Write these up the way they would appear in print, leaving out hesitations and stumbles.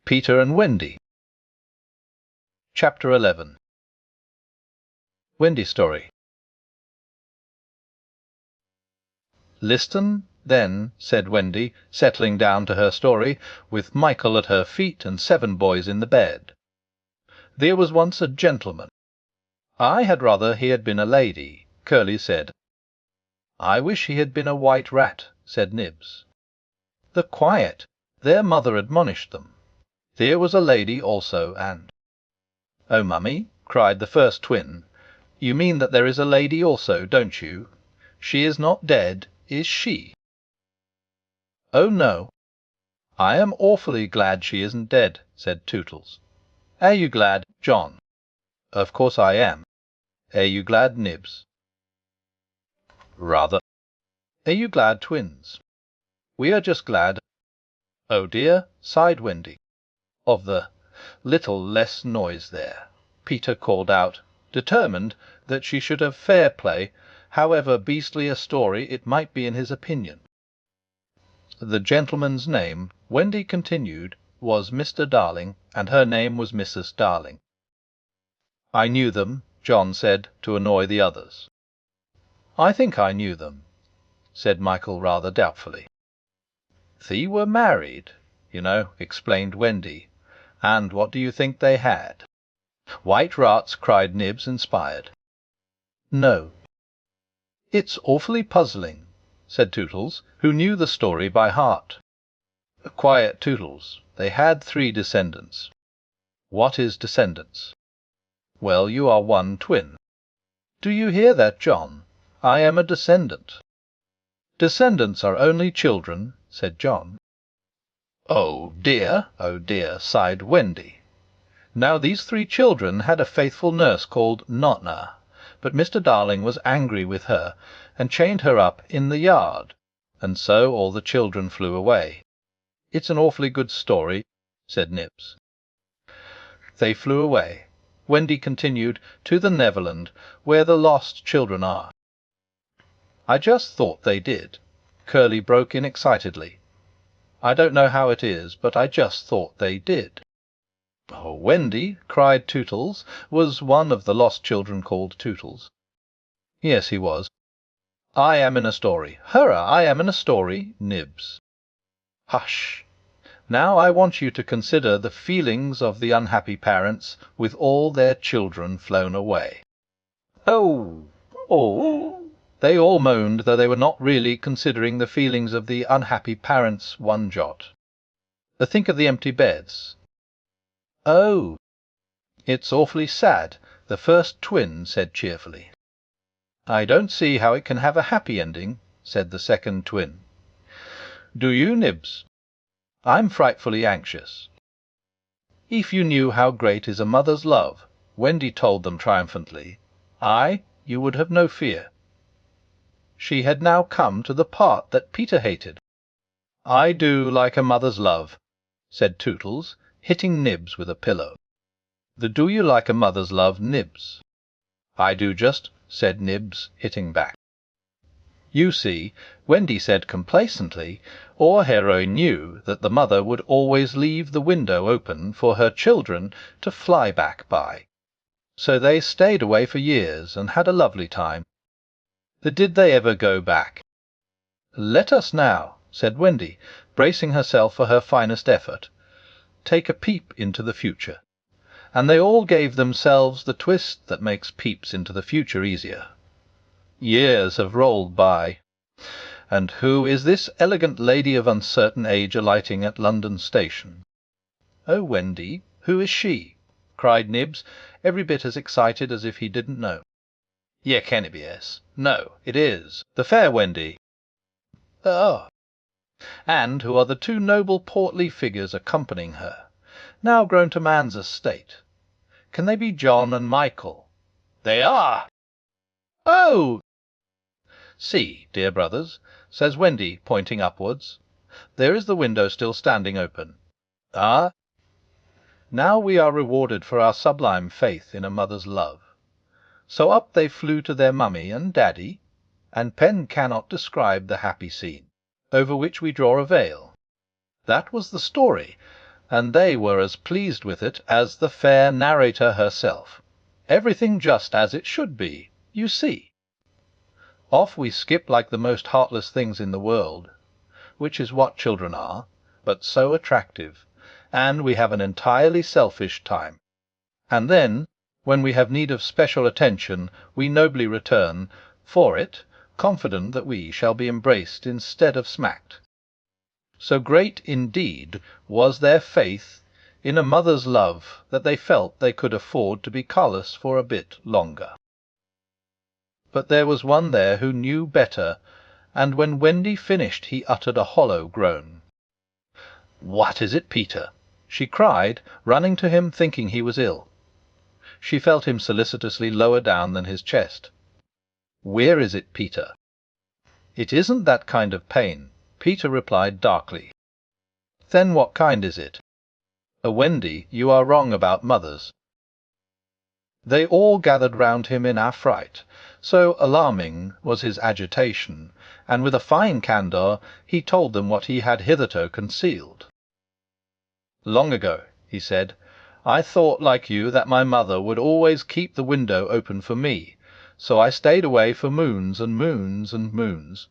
Peter and Wendy. Chapter 11. Wendy Story. "Listen, then," said Wendy, settling down to her story, with Michael at her feet and 7 boys in the bed. "There was once a gentleman." "I had rather he had been a lady," Curly said. "I wish he had been a white rat," said Nibs. "The quiet!" Their mother admonished them. There was a lady also, and— "Oh, mummy," cried the first twin, "you mean that there is a lady also, don't you? She is not dead, is she?" "Oh, no." "I am awfully glad she isn't dead," said Tootles. "Are you glad, John?" "Of course I am." "Are you glad, Nibs?" "Rather." "Are you glad, twins?" "We are just glad." "Oh dear," sighed Wendy. "Of the little less noise there," Peter called out, determined that she should have fair play, however beastly a story it might be in his opinion. The gentleman's name, Wendy continued, was Mr. Darling, and her name was Mrs. Darling. "I knew them," John said, to annoy the others. "I think I knew them," said Michael rather doubtfully. "They were married, you know," explained Wendy. "And what do you think they had?" "White rats," cried Nibs, inspired. "No." "It's awfully puzzling," said Tootles, who knew the story by heart. "Quiet, Tootles. They had 3 descendants." "What is descendants?" "Well, you are one twin." "Do you hear that, John? I am a descendant." "Descendants are only children," said John. Oh dear, sighed Wendy. Now these 3 children had a faithful nurse called Nonna, but Mr. Darling was angry with her and chained her up in the yard, and so all the children flew away. "It's an awfully good story," said Nibs. They flew away, Wendy continued, to the Neverland, where the lost children are. "I just thought they did," Curly broke in excitedly. "I don't know how it is, but I just thought they did." "Oh, Wendy," cried Tootles. Was one of the lost children called Tootles? Yes, he was. "I am in a story. Hurrah, I am in a story, Nibs." "Hush! Now I want you to consider the feelings of the unhappy parents with all their children flown away." "Oh! Oh!" They all moaned, though they were not really considering the feelings of the unhappy parents one jot. "Think of the empty beds." "Oh!" "It's awfully sad," the first twin said cheerfully. "I don't see how it can have a happy ending," said the second twin. "Do you, Nibs?" "I'm frightfully anxious." "If you knew how great is a mother's love," Wendy told them triumphantly, "you would have no fear." She had now come to the part that Peter hated. "I do like a mother's love," said Tootles, hitting Nibs with a pillow. The "do you like a mother's love, Nibs?" "I do just," said Nibs, hitting back. You see, Wendy said complacently, our heroine knew that the mother would always leave the window open for her children to fly back by. So they stayed away for years and had a lovely time. Did they ever go back? "Let us now," said Wendy, bracing herself for her finest effort, "take a peep into the future." And they all gave themselves the twist that makes peeps into the future easier. Years have rolled by. And who is this elegant lady of uncertain age alighting at London Station? "Oh, Wendy, who is she?" cried Nibs, every bit as excited as if he didn't know. "Ye can it be, yes. No, it is the fair Wendy." "Oh." "And who are the 2 noble portly figures accompanying her, now grown to man's estate? Can they be John and Michael?" "They are." "Oh!" "See, dear brothers," says Wendy, pointing upwards. "There is the window still standing open. Ah! Now we are rewarded for our sublime faith in a mother's love." So up they flew to their mummy and daddy, and pen cannot describe the happy scene, over which we draw a veil. That was the story, and they were as pleased with it as the fair narrator herself. Everything just as it should be, you see. Off we skip like the most heartless things in the world, which is what children are, but so attractive, and we have an entirely selfish time. And then, when we have need of special attention, we nobly return for it, confident that we shall be embraced instead of smacked. So great, indeed, was their faith in a mother's love that they felt they could afford to be callous for a bit longer. But there was one there who knew better, and when Wendy finished he uttered a hollow groan. "What is it, Peter?" she cried, running to him, thinking he was ill. She felt him solicitously lower down than his chest. "Where is it, Peter?" "It isn't that kind of pain," Peter replied darkly. "Then what kind is it?" Wendy, you are wrong about mothers." They all gathered round him in affright, so alarming was his agitation, and with a fine candour he told them what he had hitherto concealed. "Long ago," he said, "I thought, like you, that my mother would always keep the window open for me, so I stayed away for moons and moons and moons,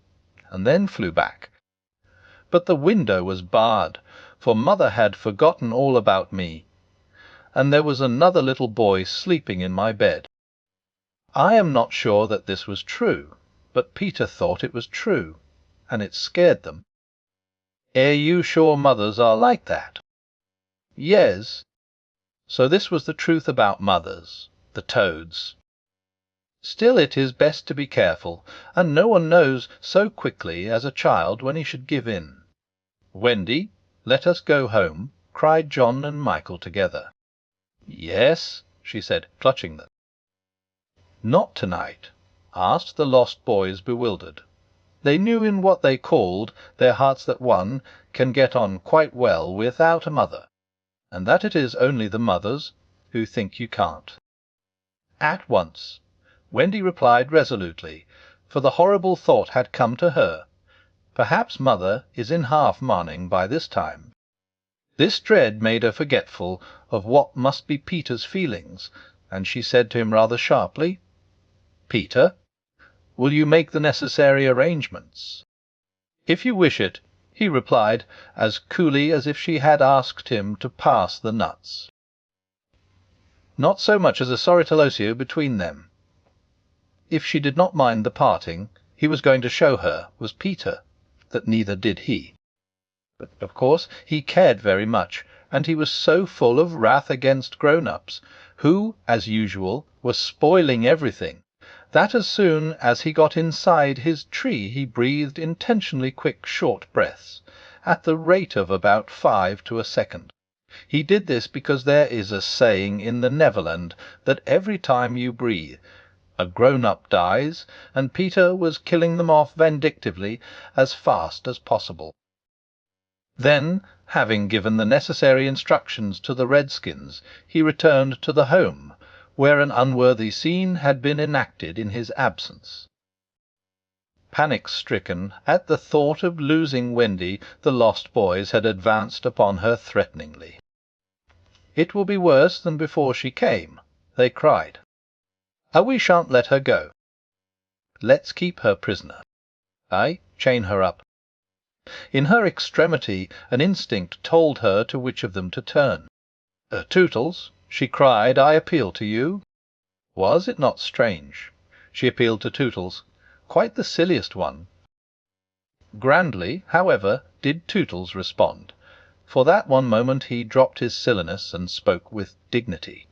and then flew back. But the window was barred, for mother had forgotten all about me, and there was another little boy sleeping in my bed. I am not sure that this was true, but Peter thought it was true, and it scared them." "Are you sure mothers are like that?" "Yes." So this was the truth about mothers, the toads. Still, it is best to be careful, and no one knows so quickly as a child when he should give in. "Wendy, let us go home," cried John and Michael together. "Yes," she said, clutching them. "Not tonight?" asked the lost boys, bewildered. They knew in what they called their hearts that one can get on quite well without a mother, and that it is only the mothers who think you can't. "At once," Wendy replied resolutely, for the horrible thought had come to her. Perhaps mother is in half-mourning by this time. This dread made her forgetful of what must be Peter's feelings, and she said to him rather sharply, "Peter, will you make the necessary arrangements?" "If you wish it," he replied, as coolly as if she had asked him to pass the nuts. Not so much as a soritolosio between them. If she did not mind the parting, he was going to show her, was Peter, that neither did he. But, of course, he cared very much, and he was so full of wrath against grown-ups, who, as usual, were spoiling everything, that as soon as he got inside his tree he breathed intentionally quick, short breaths, at the rate of about 5 to a second. He did this because there is a saying in the Neverland that every time you breathe, a grown-up dies, and Peter was killing them off vindictively as fast as possible. Then, having given the necessary instructions to the redskins, he returned to the home, where an unworthy scene had been enacted in his absence. Panic-stricken at the thought of losing Wendy, the lost boys had advanced upon her threateningly. "It will be worse than before she came," they cried. "We shan't let her go." "Let's keep her prisoner." "Aye, chain her up." In her extremity an instinct told her to which of them to turn. "Tootles," she cried, "I appeal to you." Was it not strange? She appealed to Tootles, quite the silliest one. Grandly, however, did Tootles respond. For that one moment he dropped his silliness and spoke with dignity.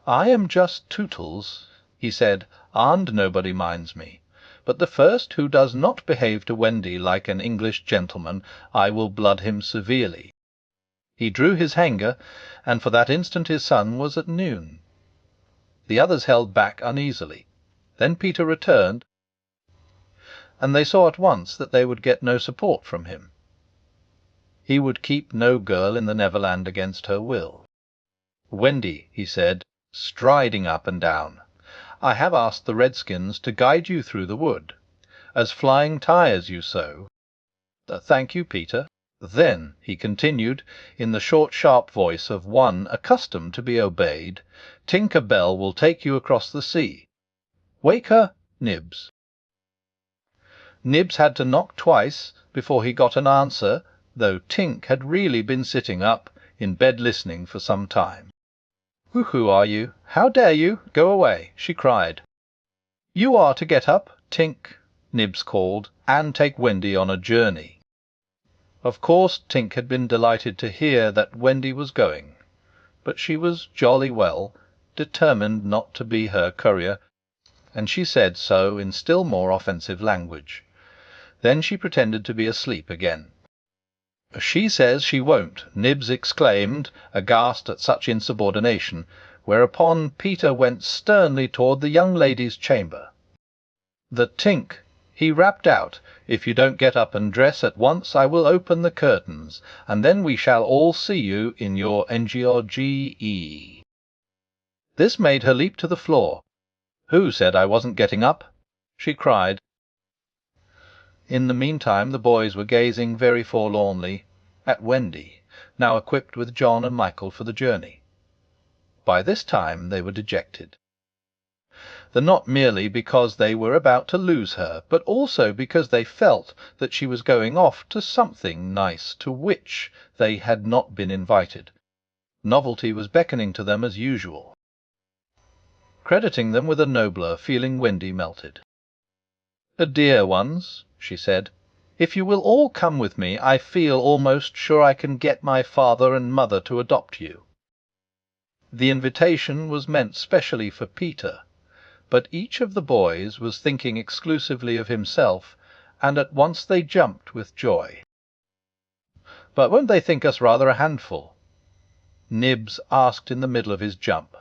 "I am just Tootles," he said, "and nobody minds me. But the first who does not behave to Wendy like an English gentleman, I will blood him severely." He drew his hanger, and for that instant his sun was at noon. The others held back uneasily. Then Peter returned, and they saw at once that they would get no support from him. He would keep no girl in the Neverland against her will. "Wendy," he said, striding up and down, "I have asked the redskins to guide you through the wood, as flying tires you so." "Thank you, Peter," Then he continued, in the short, sharp voice of one accustomed to be obeyed, "Tinker Bell will take you across the sea. Wake her, Nibs." Nibs had to knock twice before he got an answer, though Tink had really been sitting up in bed listening for some time. "Who are you? How dare you? Go away!" she cried. "You are to get up, Tink," Nibs called, "and take Wendy on a journey." Of course Tink had been delighted to hear that Wendy was going, but she was jolly well determined not to be her courier, and she said so in still more offensive language. Then she pretended to be asleep again. "She says she won't," Nibs exclaimed, aghast at such insubordination, whereupon Peter went sternly toward the young lady's chamber. "The Tink," he rapped out, "if you don't get up and dress at once I will open the curtains, and then we shall all see you in your NGRGE." This made her leap to the floor. "Who said I wasn't getting up?" she cried. In the meantime the boys were gazing very forlornly at Wendy, now equipped with John and Michael for the journey. By this time they were dejected. Not merely because they were about to lose her, but also because they felt that she was going off to something nice to which they had not been invited. Novelty was beckoning to them as usual. Crediting them with a nobler feeling, Wendy melted. "Dear ones," she said, "if you will all come with me, I feel almost sure I can get my father and mother to adopt you." The invitation was meant specially for Peter, but each of the boys was thinking exclusively of himself, and at once they jumped with joy. "But won't they think us rather a handful?" Nibs asked in the middle of his jump.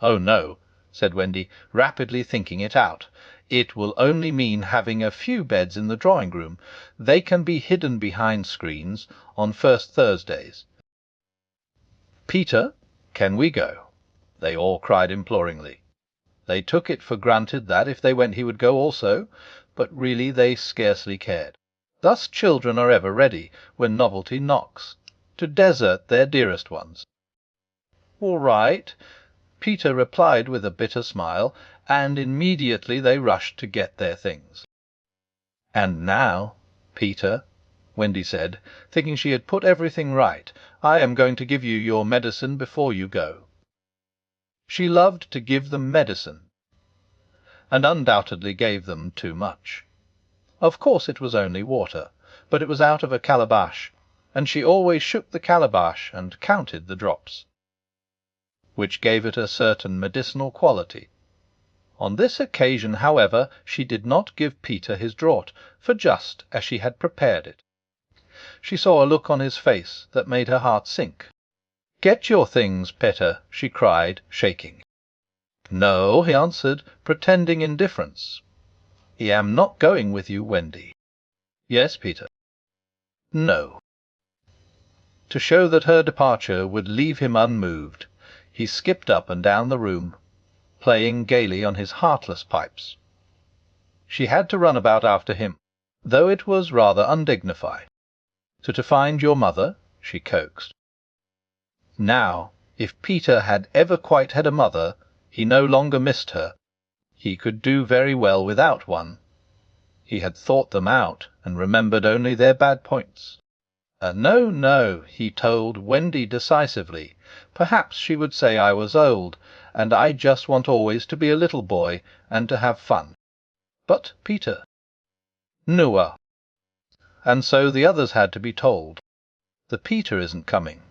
"Oh, no," said Wendy, rapidly thinking it out. "It will only mean having a few beds in the drawing-room. They can be hidden behind screens on first Thursdays. Peter, can we go?" they all cried imploringly. They took it for granted that, if they went, he would go also, but really they scarcely cared. Thus children are ever ready, when novelty knocks, to desert their dearest ones. "All right," Peter replied with a bitter smile, and immediately they rushed to get their things. "And now, Peter," Wendy said, thinking she had put everything right, "I am going to give you your medicine before you go." She loved to give them medicine, and undoubtedly gave them too much. Of course it was only water, but it was out of a calabash, and she always shook the calabash and counted the drops, which gave it a certain medicinal quality. On this occasion, however, she did not give Peter his draught, for just as she had prepared it, she saw a look on his face that made her heart sink. "Get your things, Peter," she cried, shaking. "No," he answered, pretending indifference. "I am not going with you, Wendy." "Yes, Peter." "No." To show that her departure would leave him unmoved, he skipped up and down the room, playing gaily on his heartless pipes. She had to run about after him, though it was rather undignified. "To find your mother?" she coaxed. Now, if Peter had ever quite had a mother, he no longer missed her. He could do very well without one. He had thought them out, and remembered only their bad points. "No, no," he told Wendy decisively. "Perhaps she would say I was old, and I just want always to be a little boy, and to have fun. But Peter—" "Nua." And so the others had to be told. The Peter isn't coming.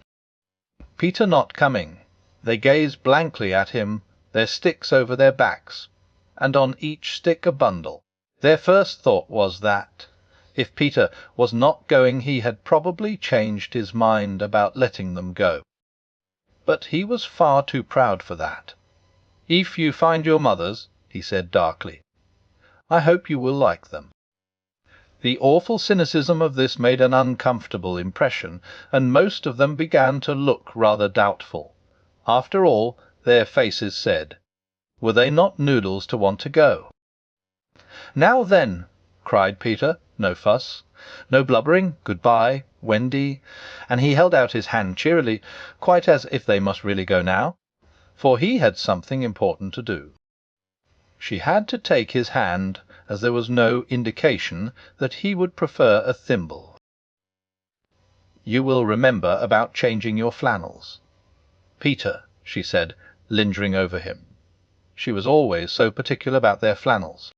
Peter not coming. They gazed blankly at him, their sticks over their backs, and on each stick a bundle. Their first thought was that, if Peter was not going, he had probably changed his mind about letting them go. But he was far too proud for that. "If you find your mothers," he said darkly, "I hope you will like them." The awful cynicism of this made an uncomfortable impression, and most of them began to look rather doubtful. After all, their faces said, were they not noodles to want to go? "Now then," cried Peter, No fuss, no blubbering, "Good-bye, Wendy," and he held out his hand cheerily, quite as if they must really go now, for he had something important to do. She had to take his hand, as there was no indication that he would prefer a thimble. "You will remember about changing your flannels, Peter," she said, lingering over him. She was always so particular about their flannels.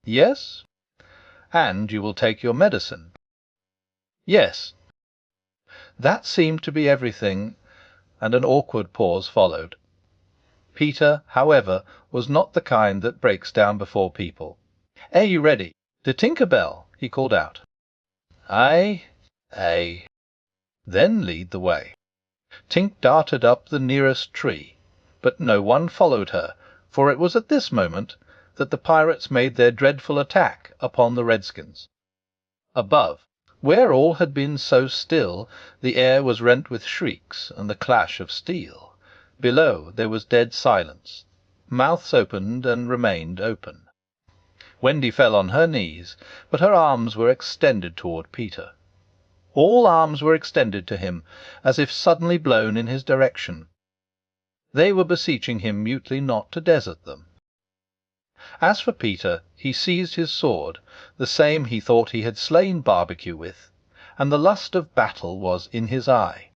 "Yes." "And you will take your medicine." "Yes." That seemed to be everything, and an awkward pause followed. Peter, however, was not the kind that breaks down before people. "Are you ready? To Tinker Bell," he called out. "Aye, aye." "Then lead the way." Tink darted up the nearest tree, but no one followed her, for it was at this moment that the pirates made their dreadful attack upon the redskins. Above, where all had been so still, the air was rent with shrieks and the clash of steel. Below there was dead silence. Mouths opened and remained open. Wendy fell on her knees, but her arms were extended toward Peter. All arms were extended to him, as if suddenly blown in his direction. They were beseeching him mutely not to desert them. As for Peter, he seized his sword, the same he thought he had slain Barbecue with, and the lust of battle was in his eye.